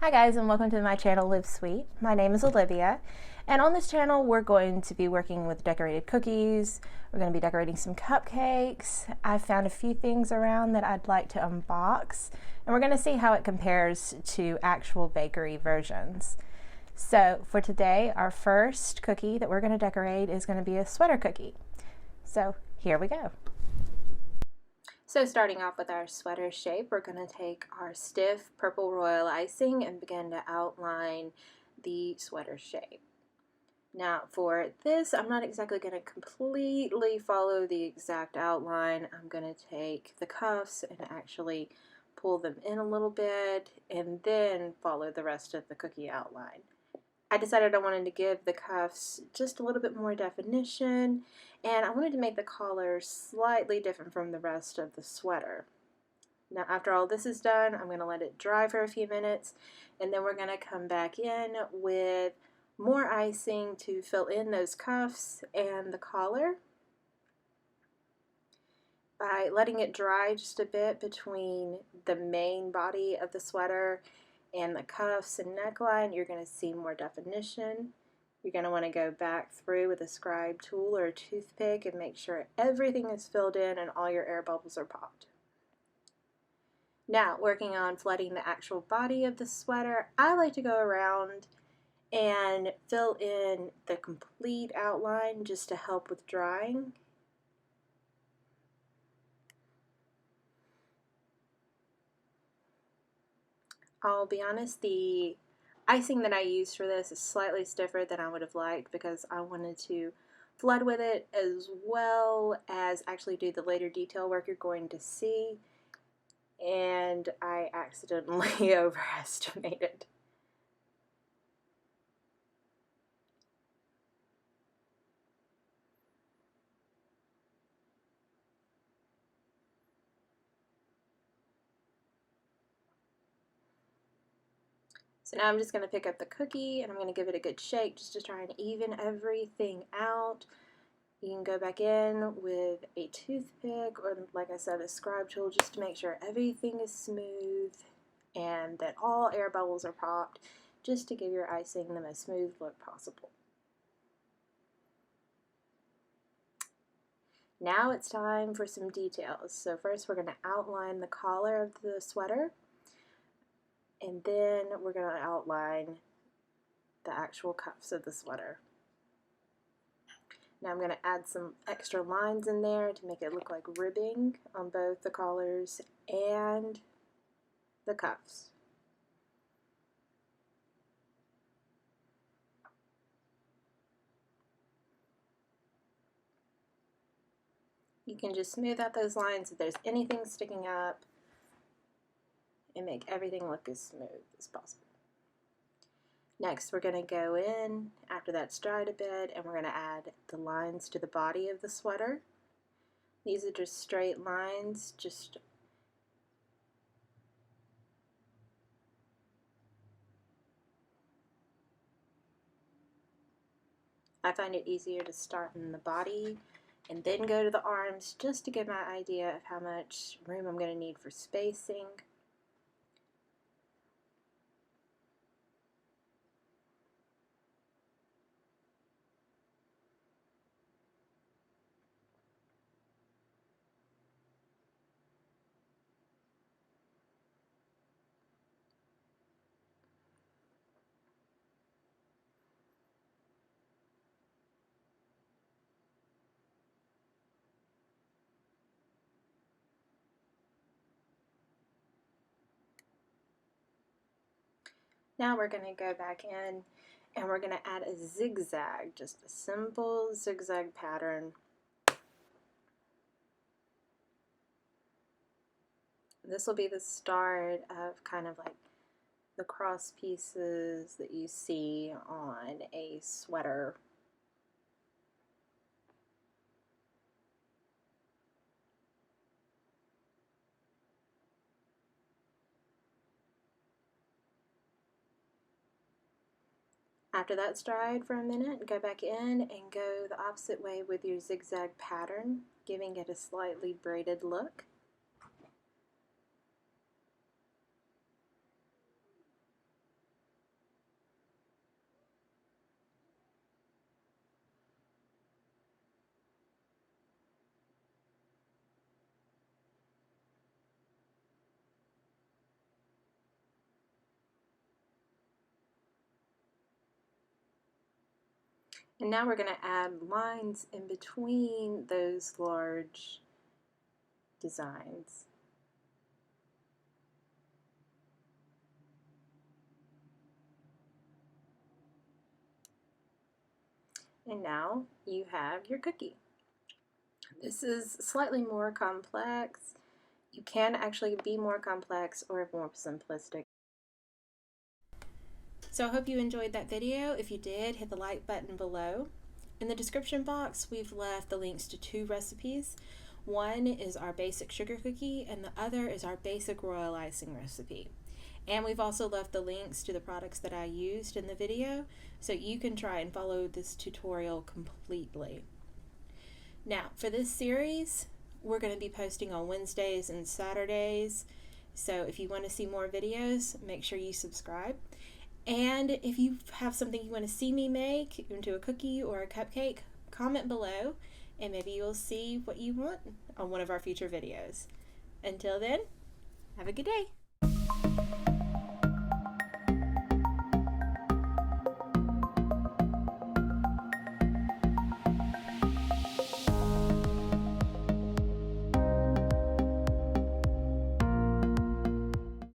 Hi guys, and welcome to my channel Live Sweet. My name is Olivia, and on this channel we're going to be working with decorated cookies. We're going to be decorating some cupcakes. I found a few things around that I'd like to unbox, and we're going to see how it compares to actual bakery versions. So for today, our first cookie that we're going to decorate is going to be a sweater cookie. So here we go. So starting off with our sweater shape, we're going to take our stiff purple royal icing and begin to outline the sweater shape. Now for this, I'm not exactly going to completely follow the exact outline. I'm going to take the cuffs and actually pull them in a little bit and then follow the rest of the cookie outline. I decided I wanted to give the cuffs just a little bit more definition, and I wanted to make the collar slightly different from the rest of the sweater. Now after all this is done, I'm going to let it dry for a few minutes, and then we're going to come back in with more icing to fill in those cuffs and the collar. By letting it dry just a bit between the main body of the sweater and the cuffs and neckline, you're going to see more definition. You're going to want to go back through with a scribe tool or a toothpick and make sure everything is filled in and all your air bubbles are popped. Now, working on flooding the actual body of the sweater, I like to go around and fill in the complete outline just to help with drying. I'll be honest, the icing that I used for this is slightly stiffer than I would have liked because I wanted to flood with it as well as actually do the later detail work you're going to see, and I accidentally overestimated. So now I'm just going to pick up the cookie and I'm going to give it a good shake just to try and even everything out. You can go back in with a toothpick or, like I said, a scribe tool just to make sure everything is smooth and that all air bubbles are popped, just to give your icing the most smooth look possible. Now it's time for some details. So first we're going to outline the collar of the sweater, and then we're going to outline the actual cuffs of the sweater. Now I'm going to add some extra lines in there to make it look like ribbing on both the collars and the cuffs. You can just smooth out those lines if there's anything sticking up and make everything look as smooth as possible. Next, we're going to go in after that's dried a bit and we're going to add the lines to the body of the sweater. These are just straight lines, I find it easier to start in the body and then go to the arms just to get my idea of how much room I'm going to need for spacing. Now we're going to go back in and we're going to add a zigzag, just a simple zigzag pattern. This will be the start of kind of like the cross pieces that you see on a sweater. After that's dried for a minute, go back in and go the opposite way with your zigzag pattern, giving it a slightly braided look. And now we're going to add lines in between those large designs. And now you have your cookie. This is slightly more complex. You can actually be more complex or more simplistic. So I hope you enjoyed that video. If you did, hit the like button below. In the description box, we've left the links to 2 recipes. One is our basic sugar cookie, and the other is our basic royal icing recipe. And we've also left the links to the products that I used in the video, so you can try and follow this tutorial completely. Now, for this series, we're going to be posting on Wednesdays and Saturdays, so if you want to see more videos, make sure you subscribe. And if you have something you want to see me make into a cookie or a cupcake, comment below, and maybe you'll see what you want on one of our future videos. Until then, have a good day.